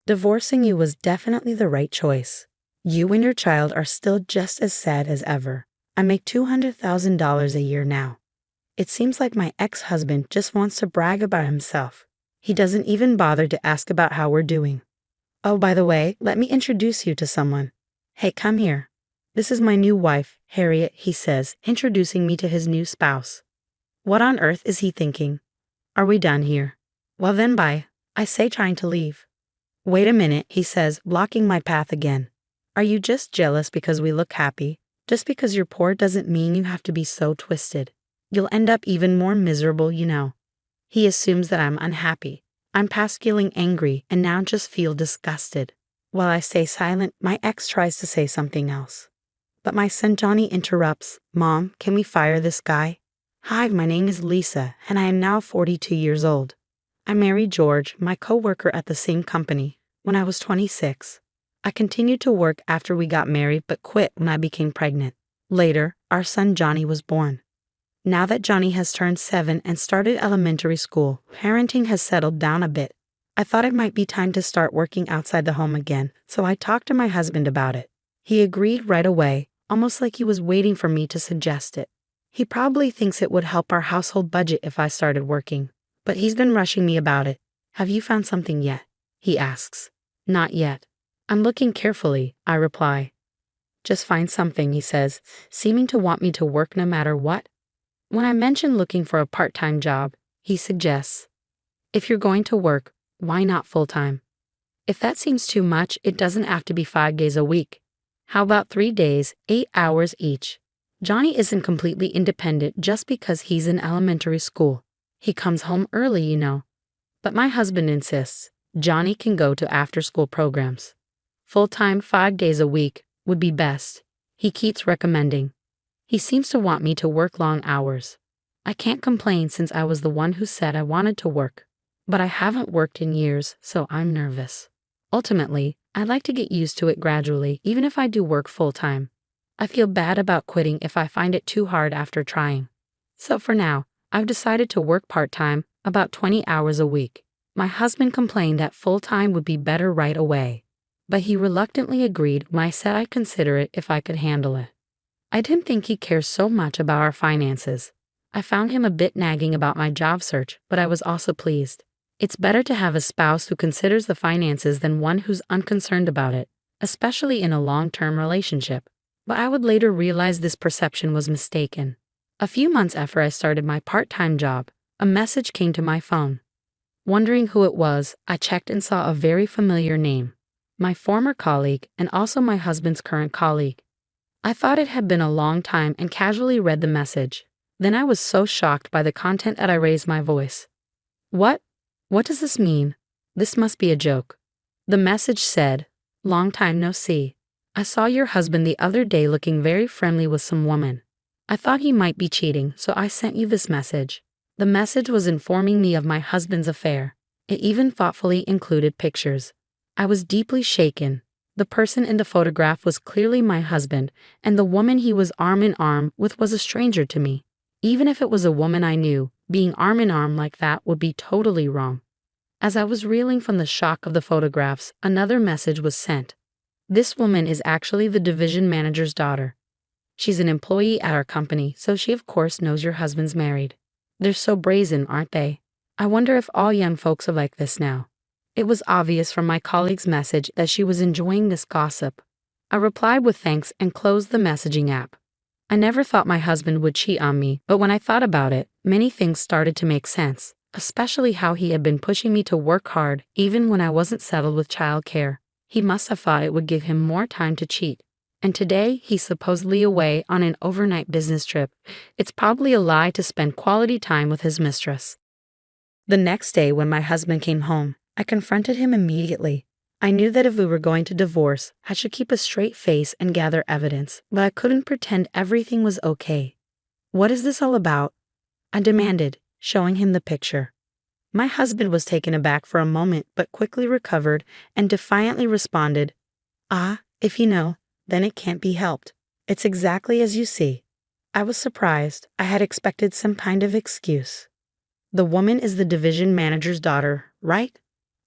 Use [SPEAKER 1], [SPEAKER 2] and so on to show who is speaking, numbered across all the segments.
[SPEAKER 1] Divorcing you was definitely the right choice. You and your child are still just as sad as ever. I make $200,000 a year now. It seems like my ex-husband just wants to brag about himself. He doesn't even bother to ask about how we're doing. Oh, by the way, let me introduce you to someone. Hey, come here. This is my new wife, Harriet, he says, introducing me to his new spouse. What on earth is he thinking? Are we done here? Well then bye, I say, trying to leave. Wait a minute, he says, blocking my path again. Are you just jealous because we look happy? Just because you're poor doesn't mean you have to be so twisted. You'll end up even more miserable, you know. He assumes that I'm unhappy. I'm past feeling angry and now just feel disgusted. While I stay silent, my ex tries to say something else. But my son Johnny interrupts. Mom, can we fire this guy? Hi, my name is Lisa, and I am now 42 years old. I married George, my co-worker at the same company, when I was 26. I continued to work after we got married but quit when I became pregnant. Later, our son Johnny was born. Now that Johnny has turned 7 and started elementary school, parenting has settled down a bit. I thought it might be time to start working outside the home again, so I talked to my husband about it. He agreed right away, almost like he was waiting for me to suggest it. He probably thinks it would help our household budget if I started working, but he's been rushing me about it. Have you found something yet? He asks. Not yet. I'm looking carefully, I reply. Just find something, he says, seeming to want me to work no matter what. When I mention looking for a part-time job, he suggests, if you're going to work, why not full-time? If that seems too much, it doesn't have to be 5 days a week. How about 3 days, 8 hours each? Johnny isn't completely independent just because he's in elementary school. He comes home early, you know. But my husband insists Johnny can go to after-school programs. Full-time 5 days a week would be best, he keeps recommending. He seems to want me to work long hours. I can't complain since I was the one who said I wanted to work. But I haven't worked in years, so I'm nervous. Ultimately, I'd like to get used to it gradually, even if I do work full-time. I feel bad about quitting if I find it too hard after trying. So for now, I've decided to work part-time, about 20 hours a week. My husband complained that full-time would be better right away, but he reluctantly agreed when I said I'd consider it if I could handle it. I didn't think he cares so much about our finances. I found him a bit nagging about my job search, but I was also pleased. It's better to have a spouse who considers the finances than one who's unconcerned about it, especially in a long-term relationship. But I would later realize this perception was mistaken. A few months after I started my part-time job, a message came to my phone. Wondering who it was, I checked and saw a very familiar name. My former colleague and also my husband's current colleague. I thought it had been a long time and casually read the message. Then I was so shocked by the content that I raised my voice. What? What does this mean? This must be a joke. The message said, long time no see. I saw your husband the other day looking very friendly with some woman. I thought he might be cheating, so I sent you this message. The message was informing me of my husband's affair. It even thoughtfully included pictures. I was deeply shaken. The person in the photograph was clearly my husband, and the woman he was arm in arm with was a stranger to me. Even if it was a woman I knew, being arm in arm like that would be totally wrong. As I was reeling from the shock of the photographs, another message was sent. This woman is actually the division manager's daughter. She's an employee at our company, so she of course knows your husband's married. They're so brazen, aren't they? I wonder if all young folks are like this now. It was obvious from my colleague's message that she was enjoying this gossip. I replied with thanks and closed the messaging app. I never thought my husband would cheat on me, but when I thought about it, many things started to make sense, especially how he had been pushing me to work hard even when I wasn't settled with childcare. He must have thought it would give him more time to cheat. And today, he's supposedly away on an overnight business trip. It's probably a lie to spend quality time with his mistress. The next day when my husband came home, I confronted him immediately. I knew that if we were going to divorce, I should keep a straight face and gather evidence, but I couldn't pretend everything was okay. What is this all about? I demanded, showing him the picture. My husband was taken aback for a moment but quickly recovered and defiantly responded, if you know, then it can't be helped. It's exactly as you see. I was surprised. I had expected some kind of excuse. The woman is the division manager's daughter, right?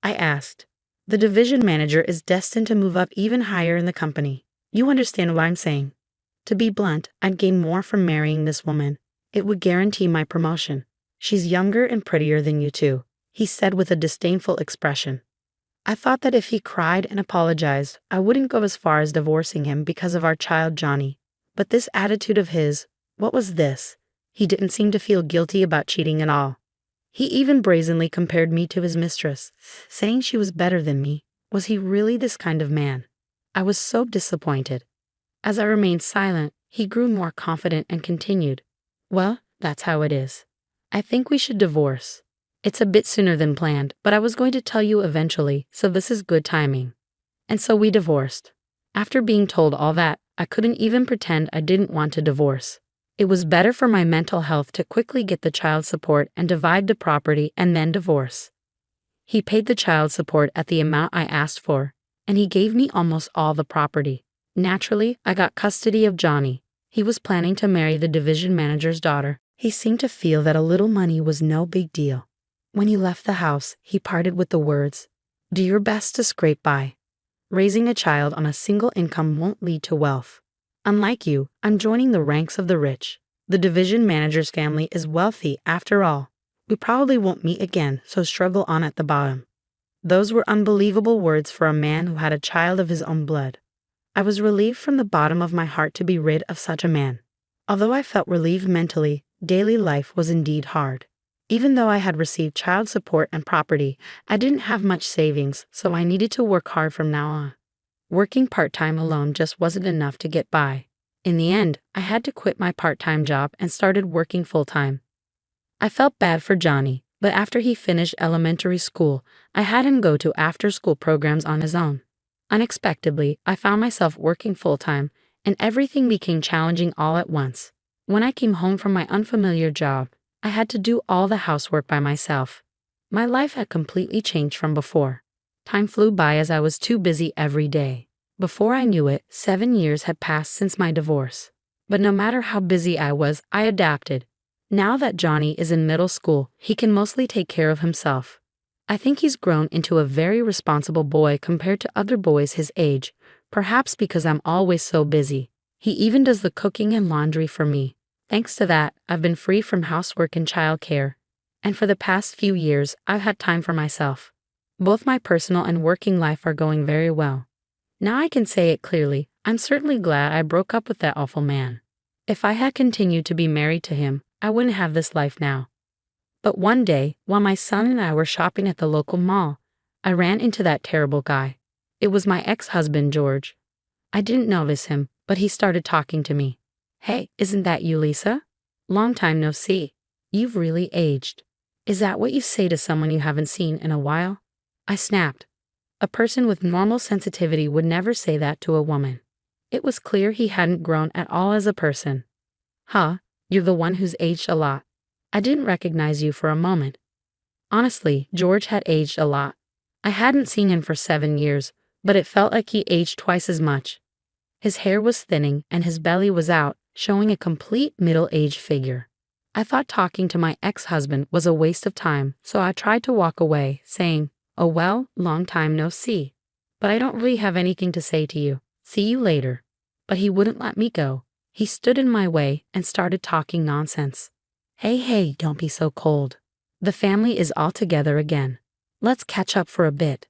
[SPEAKER 1] I asked. The division manager is destined to move up even higher in the company. You understand what I'm saying? To be blunt, I'd gain more from marrying this woman. It would guarantee my promotion. She's younger and prettier than you two, he said with a disdainful expression. I thought that if he cried and apologized, I wouldn't go as far as divorcing him because of our child Johnny. But this attitude of his, what was this? He didn't seem to feel guilty about cheating at all. He even brazenly compared me to his mistress, saying she was better than me. Was he really this kind of man? I was so disappointed. As I remained silent, he grew more confident and continued, "Well, that's how it is. I think we should divorce. It's a bit sooner than planned, but I was going to tell you eventually, so this is good timing." And so we divorced. After being told all that, I couldn't even pretend I didn't want to divorce. It was better for my mental health to quickly get the child support and divide the property and then divorce. He paid the child support at the amount I asked for, and he gave me almost all the property. Naturally, I got custody of Johnny. He was planning to marry the division manager's daughter. He seemed to feel that a little money was no big deal. When he left the house, he parted with the words, "Do your best to scrape by. Raising a child on a single income won't lead to wealth. Unlike you, I'm joining the ranks of the rich. The division manager's family is wealthy after all. We probably won't meet again, so struggle on at the bottom." Those were unbelievable words for a man who had a child of his own blood. I was relieved from the bottom of my heart to be rid of such a man. Although I felt relieved mentally, daily life was indeed hard. Even though I had received child support and property, I didn't have much savings, so I needed to work hard from now on. Working part-time alone just wasn't enough to get by. In the end, I had to quit my part-time job and started working full-time. I felt bad for Johnny, but after he finished elementary school, I had him go to after-school programs on his own. Unexpectedly, I found myself working full-time, and everything became challenging all at once. When I came home from my unfamiliar job, I had to do all the housework by myself. My life had completely changed from before. Time flew by as I was too busy every day. Before I knew it, 7 years had passed since my divorce. But no matter how busy I was, I adapted. Now that Johnny is in middle school, he can mostly take care of himself. I think he's grown into a very responsible boy compared to other boys his age, perhaps because I'm always so busy. He even does the cooking and laundry for me. Thanks to that, I've been free from housework and childcare. And for the past few years, I've had time for myself. Both my personal and working life are going very well. Now I can say it clearly, I'm certainly glad I broke up with that awful man. If I had continued to be married to him, I wouldn't have this life now. But one day, while my son and I were shopping at the local mall, I ran into that terrible guy. It was my ex-husband, George. I didn't notice him, but he started talking to me. "Hey, isn't that you, Lisa? Long time no see. You've really aged." "Is that what you say to someone you haven't seen in a while?" I snapped. A person with normal sensitivity would never say that to a woman. It was clear he hadn't grown at all as a person. "Huh, you're the one who's aged a lot. I didn't recognize you for a moment." Honestly, George had aged a lot. I hadn't seen him for 7 years, but it felt like he aged twice as much. His hair was thinning and his belly was out, showing a complete middle-aged figure. I thought talking to my ex-husband was a waste of time, so I tried to walk away, saying, "Oh well, long time no see. But I don't really have anything to say to you. See you later." But he wouldn't let me go. He stood in my way and started talking nonsense. Hey, don't be so cold. The family is all together again. Let's catch up for a bit."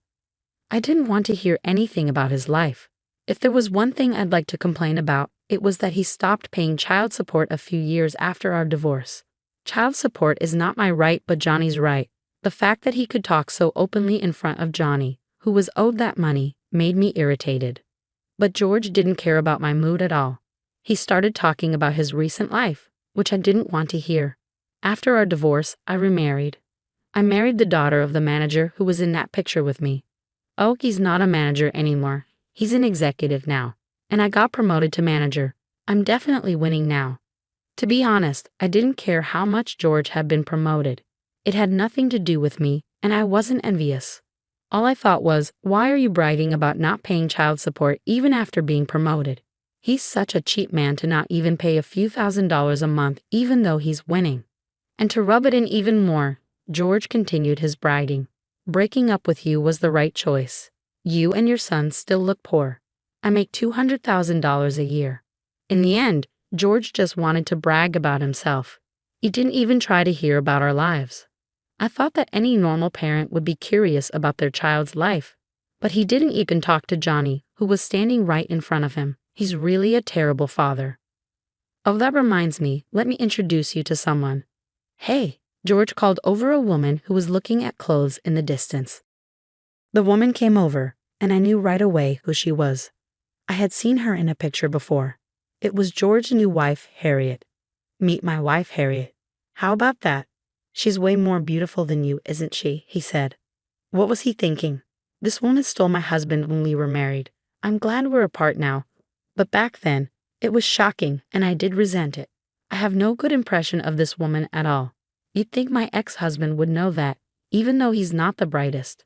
[SPEAKER 1] I didn't want to hear anything about his life. If there was one thing I'd like to complain about, it was that he stopped paying child support a few years after our divorce. Child support is not my right but Johnny's right. The fact that he could talk so openly in front of Johnny, who was owed that money, made me irritated. But George didn't care about my mood at all. He started talking about his recent life, which I didn't want to hear. After our divorce, I remarried. I married the daughter of the manager who was in that picture with me. Oh, he's not a manager anymore. He's an executive now. And I got promoted to manager. I'm definitely winning now. To be honest, I didn't care how much George had been promoted. It had nothing to do with me, and I wasn't envious. All I thought was, why are you bragging about not paying child support even after being promoted? He's such a cheap man to not even pay a few $1,000s a month even though he's winning. And to rub it in even more, George continued his bragging. Breaking up with you was the right choice. You and your son still look poor. I make $200,000 a year. In the end, George just wanted to brag about himself. He didn't even try to hear about our lives. I thought that any normal parent would be curious about their child's life. But he didn't even talk to Johnny, who was standing right in front of him. He's really a terrible father. Oh, that reminds me, let me introduce you to someone. Hey, George called over a woman who was looking at clothes in the distance. The woman came over, and I knew right away who she was. I had seen her in a picture before. It was George's new wife, Harriet. Meet my wife, Harriet. How about that? She's way more beautiful than you, isn't she? He said. What was he thinking? This woman stole my husband when we were married. I'm glad we're apart now. But back then, it was shocking, and I did resent it. I have no good impression of this woman at all. You'd think my ex-husband would know that, even though he's not the brightest.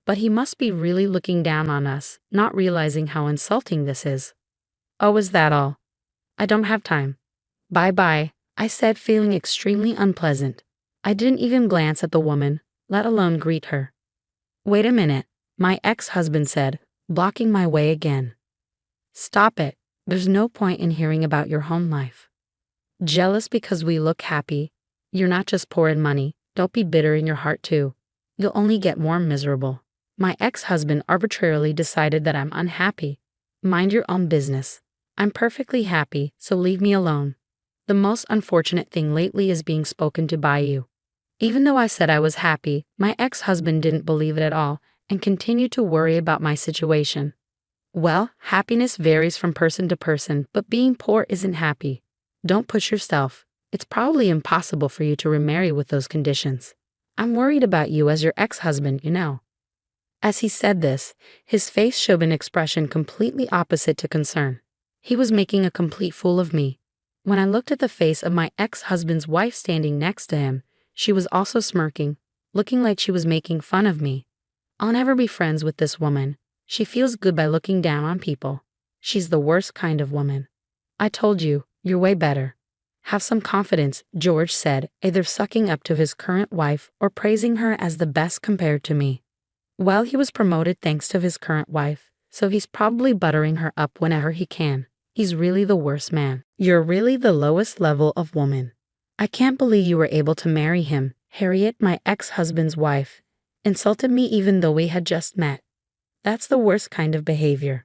[SPEAKER 1] But he must be really looking down on us, not realizing how insulting this is. Oh, is that all? I don't have time. Bye-bye, I said, feeling extremely unpleasant. I didn't even glance at the woman, let alone greet her. Wait a minute, my ex-husband said, blocking my way again. Stop it. There's no point in hearing about your home life. Jealous because we look happy? You're not just poor in money, don't be bitter in your heart too. You'll only get more miserable. My ex-husband arbitrarily decided that I'm unhappy. Mind your own business. I'm perfectly happy, so leave me alone. The most unfortunate thing lately is being spoken to by you. Even though I said I was happy, my ex-husband didn't believe it at all and continued to worry about my situation. Well, happiness varies from person to person, but being poor isn't happy. Don't push yourself. It's probably impossible for you to remarry with those conditions. I'm worried about you as your ex-husband, you know. As he said this, his face showed an expression completely opposite to concern. He was making a complete fool of me. When I looked at the face of my ex-husband's wife standing next to him, she was also smirking, looking like she was making fun of me. I'll never be friends with this woman. She feels good by looking down on people. She's the worst kind of woman. I told you, you're way better. Have some confidence, George said, either sucking up to his current wife or praising her as the best compared to me. Well, he was promoted thanks to his current wife, so he's probably buttering her up whenever he can. He's really the worst man. You're really the lowest level of woman. I can't believe you were able to marry him. Harriet, my ex-husband's wife, insulted me even though we had just met. That's the worst kind of behavior.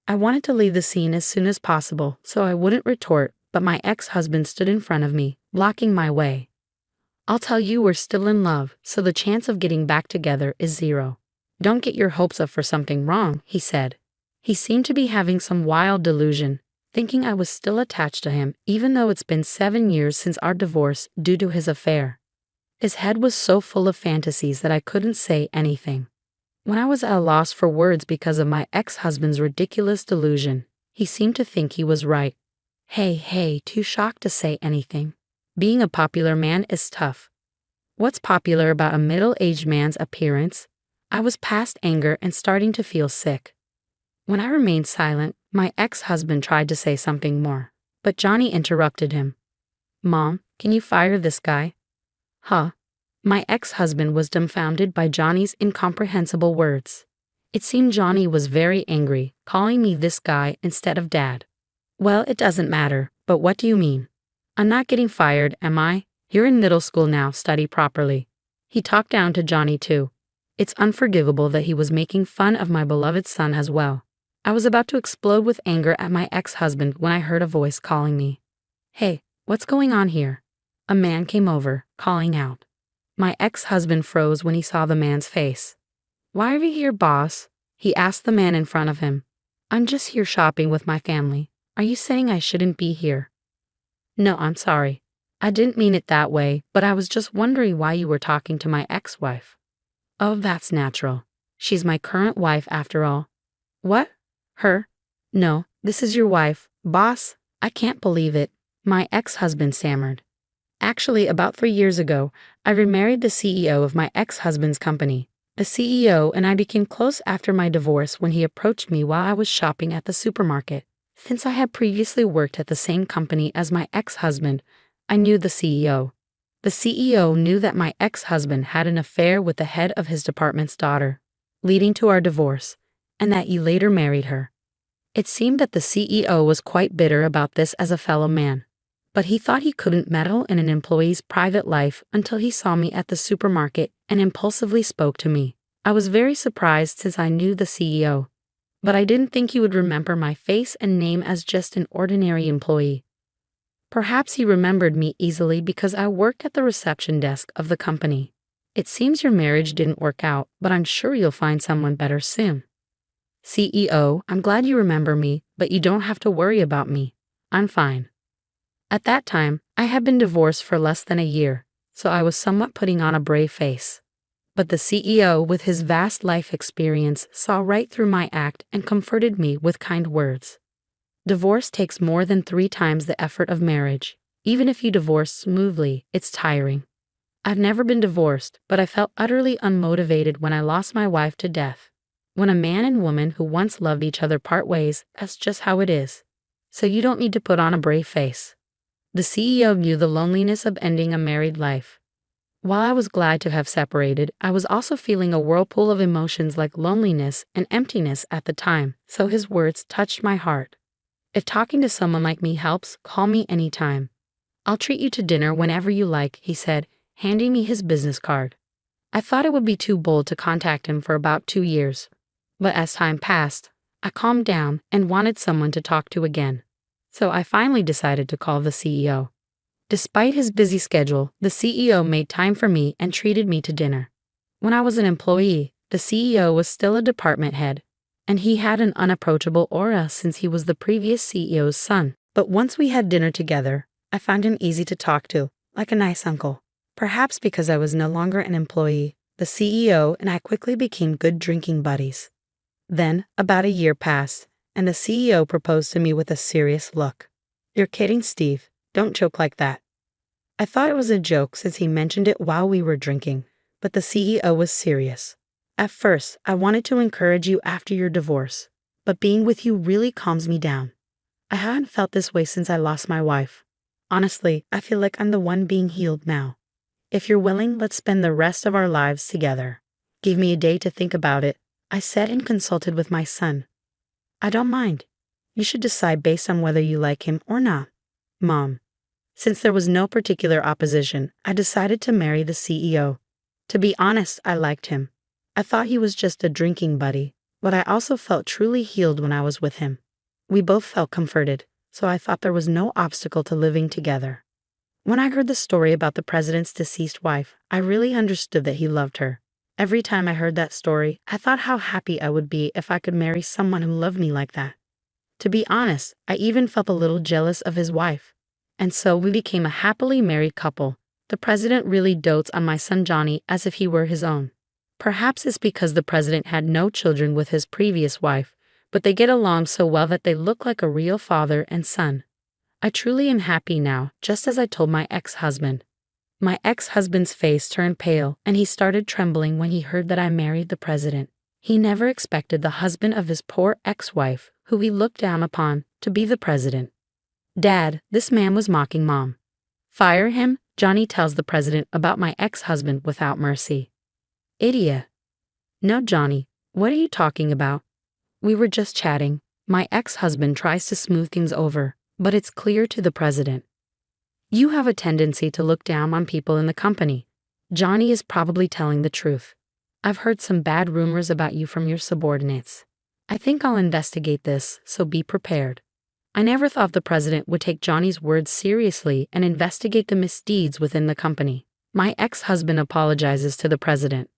[SPEAKER 1] I wanted to leave the scene as soon as possible so I wouldn't retort, but my ex-husband stood in front of me, blocking my way. I'll tell you we're still in love, so the chance of getting back together is zero. Don't get your hopes up for something wrong, he said. He seemed to be having some wild delusion, thinking I was still attached to him even though it's been 7 years since our divorce due to his affair. His head was so full of fantasies that I couldn't say anything. When I was at a loss for words because of my ex-husband's ridiculous delusion, he seemed to think he was right. Hey, too shocked to say anything. Being a popular man is tough. What's popular about a middle-aged man's appearance? I was past anger and starting to feel sick. When I remained silent, my ex-husband tried to say something more, but Johnny interrupted him. Mom, can you fire this guy? Huh? My ex-husband was dumbfounded by Johnny's incomprehensible words. It seemed Johnny was very angry, calling me this guy instead of Dad. Well, it doesn't matter, but what do you mean? I'm not getting fired, am I? You're in middle school now, study properly. He talked down to Johnny too. It's unforgivable that he was making fun of my beloved son as well. I was about to explode with anger at my ex-husband when I heard a voice calling me. Hey, what's going on here? A man came over, calling out. My ex-husband froze when he saw the man's face. Why are you here, boss? He asked the man in front of him. I'm just here shopping with my family. Are you saying I shouldn't be here? No, I'm sorry. I didn't mean it that way, but I was just wondering why you were talking to my ex-wife. Oh, that's natural. She's my current wife after all. What? Her? No, this is your wife, boss. I can't believe it. My ex-husband stammered. Actually, about 3 years ago, I remarried the CEO of my ex-husband's company. The CEO and I became close after my divorce when he approached me while I was shopping at the supermarket. Since I had previously worked at the same company as my ex-husband, I knew the CEO. The CEO knew that my ex-husband had an affair with the head of his department's daughter, leading to our divorce, and that he later married her. It seemed that the CEO was quite bitter about this as a fellow man, but he thought he couldn't meddle in an employee's private life until he saw me at the supermarket and impulsively spoke to me. I was very surprised since I knew the CEO, but I didn't think he would remember my face and name as just an ordinary employee. Perhaps he remembered me easily because I worked at the reception desk of the company. It seems your marriage didn't work out, but I'm sure you'll find someone better soon. CEO, I'm glad you remember me, but you don't have to worry about me. I'm fine. At that time, I had been divorced for less than a year, so I was somewhat putting on a brave face. But the CEO, with his vast life experience, saw right through my act and comforted me with kind words. Divorce takes more than 3 times the effort of marriage. Even if you divorce smoothly, it's tiring. I've never been divorced, but I felt utterly unmotivated when I lost my wife to death. When a man and woman who once loved each other part ways, that's just how it is. So you don't need to put on a brave face. The CEO knew the loneliness of ending a married life. While I was glad to have separated, I was also feeling a whirlpool of emotions like loneliness and emptiness at the time, so his words touched my heart. If talking to someone like me helps, call me anytime. I'll treat you to dinner whenever you like, he said, handing me his business card. I thought it would be too bold to contact him for about 2 years. But as time passed, I calmed down and wanted someone to talk to again. So I finally decided to call the CEO. Despite his busy schedule, the CEO made time for me and treated me to dinner. When I was an employee, the CEO was still a department head, and he had an unapproachable aura since he was the previous CEO's son. But once we had dinner together, I found him easy to talk to, like a nice uncle. Perhaps because I was no longer an employee, the CEO and I quickly became good drinking buddies. Then, about a year passed, and the CEO proposed to me with a serious look. "You're kidding, Steve. Don't joke like that." I thought it was a joke since he mentioned it while we were drinking, but the CEO was serious. "At first, I wanted to encourage you after your divorce, but being with you really calms me down. I haven't felt this way since I lost my wife. Honestly, I feel like I'm the one being healed now. If you're willing, let's spend the rest of our lives together." "Give me a day to think about it," I said and consulted with my son. "I don't mind. You should decide based on whether you like him or not." "Mom." Since there was no particular opposition, I decided to marry the CEO. To be honest, I liked him. I thought he was just a drinking buddy, but I also felt truly healed when I was with him. We both felt comforted, so I thought there was no obstacle to living together. When I heard the story about the president's deceased wife, I really understood that he loved her. Every time I heard that story, I thought how happy I would be if I could marry someone who loved me like that. To be honest, I even felt a little jealous of his wife. And so we became a happily married couple. The president really dotes on my son Johnny as if he were his own. Perhaps it's because the president had no children with his previous wife, but they get along so well that they look like a real father and son. I truly am happy now, just as I told my ex-husband. My ex-husband's face turned pale, and he started trembling when he heard that I married the president. He never expected the husband of his poor ex-wife, who he looked down upon, to be the president. "Dad, this man was mocking Mom." "Fire him," Johnny tells the president about my ex-husband without mercy. "Idiot." "No, Johnny, what are you talking about?" "We were just chatting." My ex-husband tries to smooth things over, but it's clear to the president. "You have a tendency to look down on people in the company. Johnny is probably telling the truth. I've heard some bad rumors about you from your subordinates. I think I'll investigate this, so be prepared." I never thought the president would take Johnny's words seriously and investigate the misdeeds within the company. My ex-husband apologizes to the president.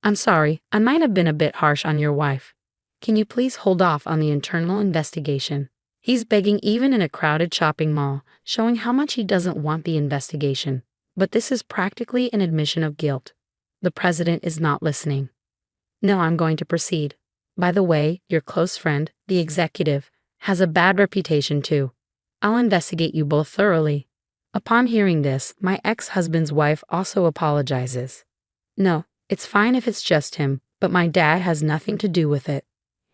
[SPEAKER 1] "I'm sorry, I might have been a bit harsh on your wife. Can you please hold off on the internal investigation?" He's begging even in a crowded shopping mall, showing how much he doesn't want the investigation. But this is practically an admission of guilt. The president is not listening. "No, I'm going to proceed. By the way, your close friend, the executive, has a bad reputation too. I'll investigate you both thoroughly." Upon hearing this, my ex-husband's wife also apologizes. "No, it's fine if it's just him, but my dad has nothing to do with it.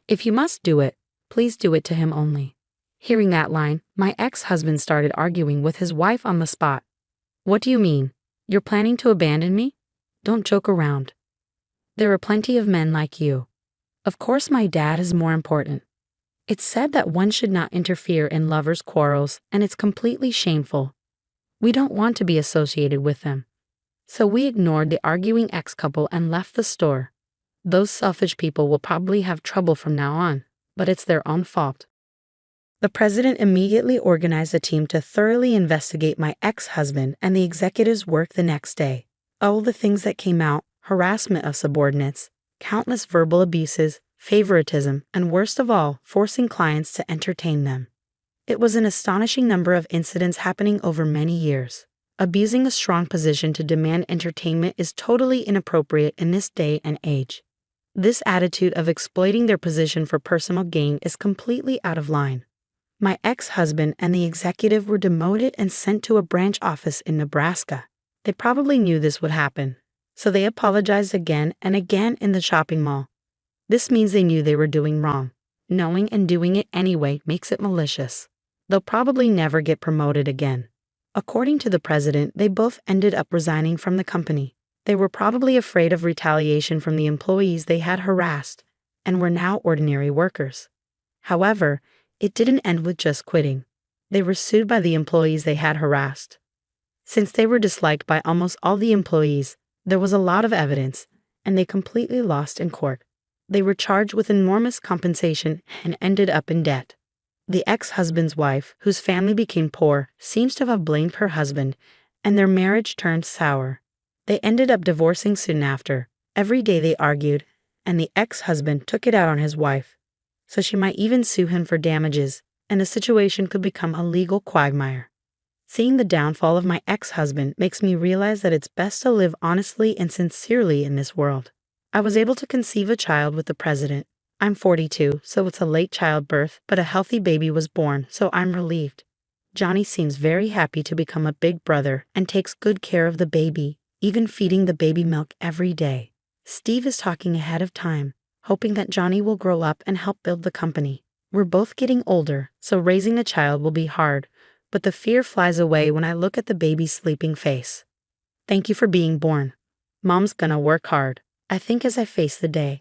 [SPEAKER 1] If you must do it, please do it to him only." Hearing that line, my ex-husband started arguing with his wife on the spot. "What do you mean? You're planning to abandon me? Don't joke around. There are plenty of men like you. Of course, my dad is more important. It's said that one should not interfere in lovers' quarrels, and it's completely shameful. We don't want to be associated with them. So we ignored the arguing ex-couple and left the store. Those selfish people will probably have trouble from now on, but it's their own fault. The president immediately organized a team to thoroughly investigate my ex-husband and the executive's work the next day. All the things that came out: harassment of subordinates, countless verbal abuses, favoritism, and worst of all, forcing clients to entertain them. It was an astonishing number of incidents happening over many years. Abusing a strong position to demand entertainment is totally inappropriate in this day and age. This attitude of exploiting their position for personal gain is completely out of line. My ex-husband and the executive were demoted and sent to a branch office in Nebraska. They probably knew this would happen, so they apologized again and again in the shopping mall. This means they knew they were doing wrong. Knowing and doing it anyway makes it malicious. They'll probably never get promoted again. According to the president, they both ended up resigning from the company. They were probably afraid of retaliation from the employees they had harassed and were now ordinary workers. However, it didn't end with just quitting. They were sued by the employees they had harassed. Since they were disliked by almost all the employees, there was a lot of evidence, and they completely lost in court. They were charged with enormous compensation and ended up in debt. The ex-husband's wife, whose family became poor, seems to have blamed her husband, and their marriage turned sour. They ended up divorcing soon after. Every day they argued, and the ex-husband took it out on his wife. So she might even sue him for damages, and the situation could become a legal quagmire. Seeing the downfall of my ex-husband makes me realize that it's best to live honestly and sincerely in this world. I was able to conceive a child with the president. I'm 42, so it's a late childbirth, but a healthy baby was born, so I'm relieved. Johnny seems very happy to become a big brother and takes good care of the baby, even feeding the baby milk every day. Steve is talking ahead of time, hoping that Johnny will grow up and help build the company. We're both getting older, so raising a child will be hard, but the fear flies away when I look at the baby's sleeping face. Thank you for being born. Mom's gonna work hard, I think, as I face the day.